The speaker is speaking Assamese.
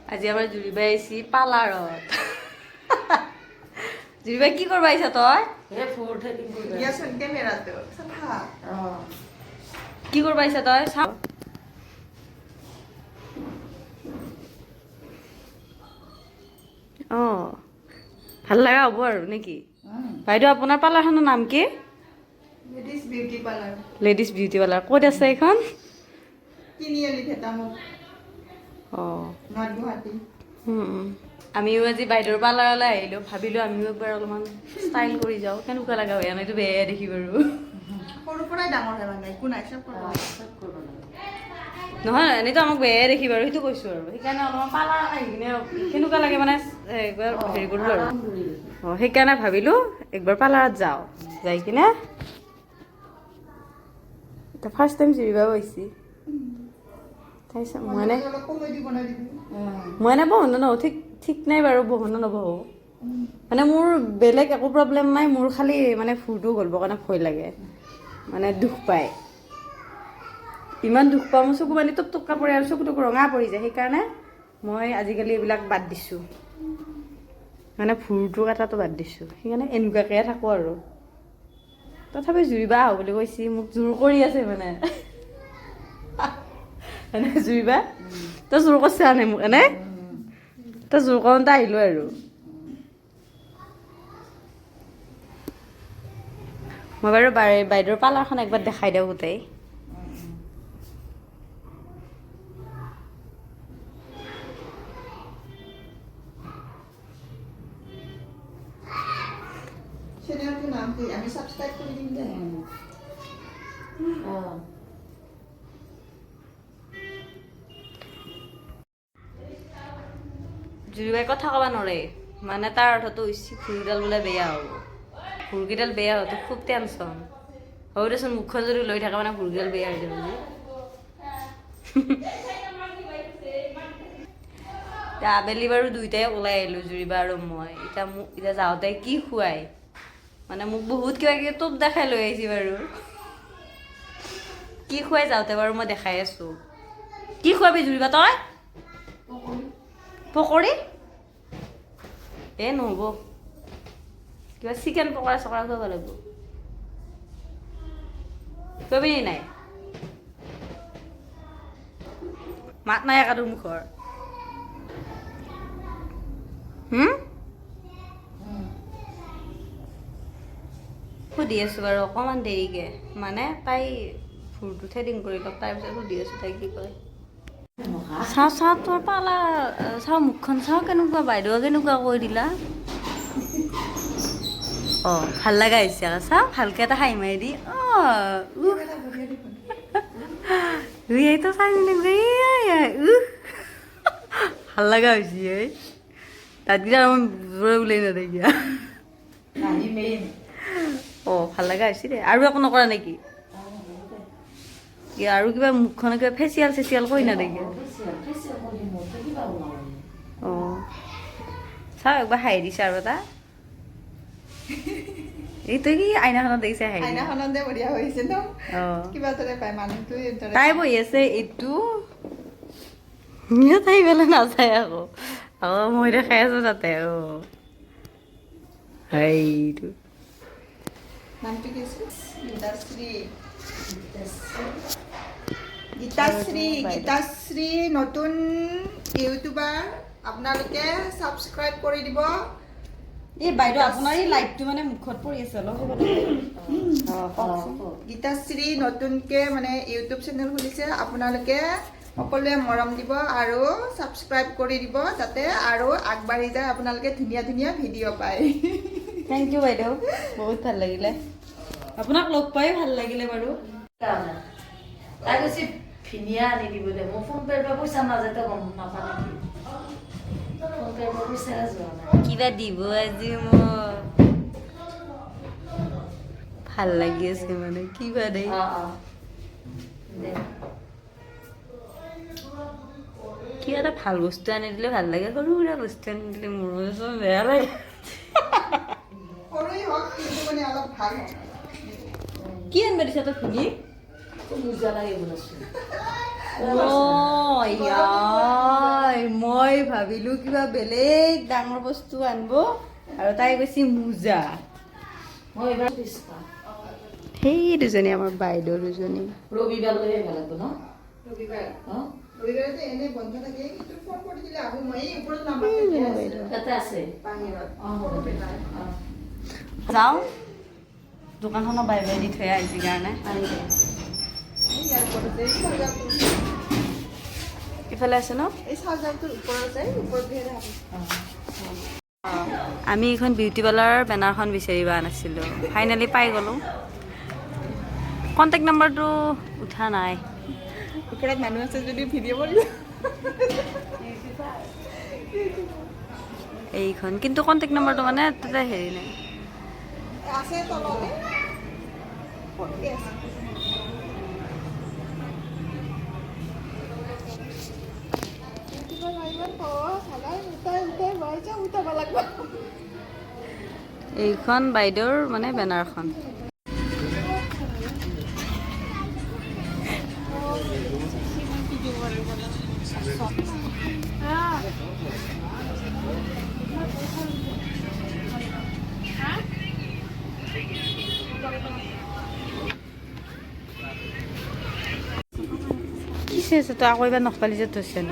আজি আমাৰ জুৰিবাই আহিছি পাৰ্লাৰত জুৰিবাই কি কৰিব আহিছা তই কি কৰিব আহিছা তই চাও অঁ ভাল লগা হ'ব আৰু নেকি বাইদেউ আপোনাৰ পাৰ্লাৰখনৰ নাম কি ladies beauty parlour ladies beauty parlour ক'ত আছে এইখন তিনিআলি ভেটামুখ অঁ নৰ্থ গুৱাহাটী আমিও আজি বাইদেউৰ পাৰ্লাৰলৈ আহিলোঁ ভাবিলোঁ আমিও একবাৰ অলপমান ষ্টাইল কৰি যাওঁ কেনেকুৱা লগা হয় এনেইতো বেয়াই দেখি বাৰু সৰুৰ পৰাই ডাঙৰ হয় মানে একো নাই চব নহয় এনেইতো আমাক বেয়াই দেখি বাৰু সেইটো কৈছোঁ আৰু সেইকাৰণে অলপমান পাৰ্লাৰ আহি কিনে কেনেকুৱা লাগে মানে একবাৰ হেৰি কৰোঁ আৰু অঁ সেইকাৰণে ভাবিলোঁ একবাৰ পাৰ্লাৰত যাওঁ যাই কিনে এতিয়া ফাৰ্ষ্ট টাইম জুৰিবাও আহিছে তাৰপিছত মই এনে বহনো নহওঁ ঠিক নাই বাৰু বহনো নবহো মানে মোৰ বেলেগ একো প্ৰব্লেম নাই মোৰ খালি মানে ফুৰটো গ'লিবৰ কাৰণে ভয় লাগে মানে দুখ পায় ইমান দুখ পাওঁ মোৰ চকু পানী টুপ টুপকা পৰে আৰু চকু টকু ৰঙা পৰি যায় সেইকাৰণে মই আজিকালি এইবিলাক বাদ দিছোঁ মানে ফুৰটো কটাটো বাদ দিছোঁ সেইকাৰণে এনেকুৱাকৈ থাকোঁ আৰু তথাপি জুৰিবা আহোঁ বুলি কৈছে মোক জোৰ কৰি আছে মানে জুৰিবা তই জোৰ কৰিছে আনে মোক এনে তই জোৰ কৰোঁতে আহিলোঁ আৰু মই বাৰু বাইদেউৰ পাৰ্লাৰখন একবাৰ দেখাই দিওঁ গোটেই চেনেলটোৰ নাম কি আমি সাবস্ক্ৰাইব কৰি দিম দে জুৰিবাই কথা ক'ব নোৱাৰে মানে তাৰ অৰ্থটো হৈছে ভুলডাল বোলে বেয়া হ'ব ভুলকেইডাল বেয়া হোৱাটো খুব টেনশ্যন হ'ব দেচোন মুখখন যদি লৈ থাকে মানে ভুলকেইডাল বেয়া হৈ যাব যে এতিয়া আবেলি বাৰু দুইটাই ওলাই আহিলোঁ জুৰিবা আৰু মই এতিয়া যাওঁতে কি খুৱাই মানে মোক বহুত কিবা কিবি টোপ দেখাই লৈ আহিছে বাৰু কি খুৱাই যাওঁতে বাৰু মই দেখাই আছোঁ কি খুৱাবি জুৰিবা তই পকৰি নহ'ব কিবা চিকেন পকৰা চকৰা খুৱাব লাগিব খুৱাবি নাই মাত নাই একাটো মুখৰ সুধি আছোঁ বাৰু অকণমান দেৰিকৈ মানে তাই ফুৰটো থ্ৰেডিং কৰি লওক তাৰপিছত সুধি আছোঁ তাই কি কয় চাওঁ তোৰ পাৰ্লাৰ চাওঁ মুখখন চাওঁ কেনেকুৱা বাইদেউ কেনেকুৱা কৈ দিলা অঁ ভাল লগা হৈছে আকৌ চাওঁ ভালকৈ এটা হাঁহি মাৰি দি এইটো চাই ভাল লগা হৈছে এই তাতকেইটা আমাৰ ওলাই নাথাকিয়া অঁ ভাল লগা হৈছে দে আৰু একো নকৰা নেকি আৰু কিবা মুখখনে কিবা ফেচিয়েল চেচিয়েল কৰি নাথাকিয়া অঁ চাওঁ একবাৰ হাঁহি দিছে আৰু এটা এই তই কি আইনাখনত দেখিছে আইনাখনতে বঢ়িয়া হৈছে ন অঁ কিবা দৰে পায় মানুহটো তাই বহি আছে এইটো তাই পেলাই নাচায় আকৌ মই দেখাই আছোঁ তাতে সেইটো নামটো কি আছিল গীতাশ্ৰী নতুন ইউটিউবাৰ আপোনালোকে ছাবস্ক্ৰাইব কৰি দিব এই বাইদেউ আপোনাৰ এই লাইটটো মানে মুখত পৰি আছে অলপ গীতাশ্ৰী নতুনকৈ মানে ইউটিউব চেনেল খুলিছে আপোনালোকে সকলোৱে মৰম দিব আৰু ছাবস্ক্ৰাইব কৰি দিব যাতে আৰু আগবাঢ়ি যায় আপোনালোকে ধুনীয়া ধুনীয়া ভিডিঅ' পায় থেংক ইউ বাইদেউ বহুত ভাল লাগিলে আপোনাক লগ পাই ভাল লাগিলে বাৰু তাই কৈছে ধুনীয়া আনি দিব দে মোৰ ফোন পে'ৰ পৰা পইচা নাযায় তই গম নাপা নেকি ফোন পে'ৰ পৰা পইচা যোৱা নাই কিবা দিব আজি মোৰ ভাল লাগি আছে মানে কিবা দেই দে কিবা এটা ভাল বস্তু আনি দিলে ভাল লাগে সৰু সুৰা বস্তু আনি দিলে মোৰ চব বেয়া লাগে সৰুই হওক কিন্তু মানে অলপ ভাল হওক কি আনিব দিছা তই শুনি মোজা লাগে বনাইছোঁ মই মই ভাবিলোঁ কিবা বেলেগ ডাঙৰ বস্তু আনিব আৰু তাই কৈছে মোজা। মই এইবাৰ পিছপা সেই দুজনী আমাৰ বাইদেউ দুজনী। ৰবিবাৰলৈ আহিব লাগিব ন? ৰবিবাৰ অঁ ৰবিবাৰে এনে বন্ধ থাকে, কিন্তু ফোন কৰি দিলে আহোঁ মই। এই ওপৰত নাম্বাৰটো দিয়া আছে তাতে আছে বাহিৰত। অঁ হ'ব দে অঁ যাওঁ দোকানখনৰ বাই বাই দি থৈ আহিছে কাৰণে। আনি দে এই ইয়াৰ ওপৰতে এই চাৰ্জাৰটোৰ ইফালে আছে ন? এই চাৰ্জাৰটোৰ ওপৰত যায়, ওপৰত দিয়ে ৰাখোঁ। আমি এইখন বিউটি পাৰ্লাৰৰ বেনাৰখন বিচাৰিব আনিছিলোঁ, ফাইনেলি পাই গ'লোঁ। কণ্টেক্ট নাম্বাৰটো উঠা নাই। ওপৰত মানুহ আছে যদি ভিডিঅ' কৰিব। এইখন কিন্তু কণ্টেক্ট নাম্বাৰটো মানে তাতে হেৰি নাই। আছে তলতে পটকে আছে। এইখন বাইদেউৰ মানে বেনাৰখন। কিছে আছে তই আকৌ এবাৰ নখপালি যে থৈছে ন।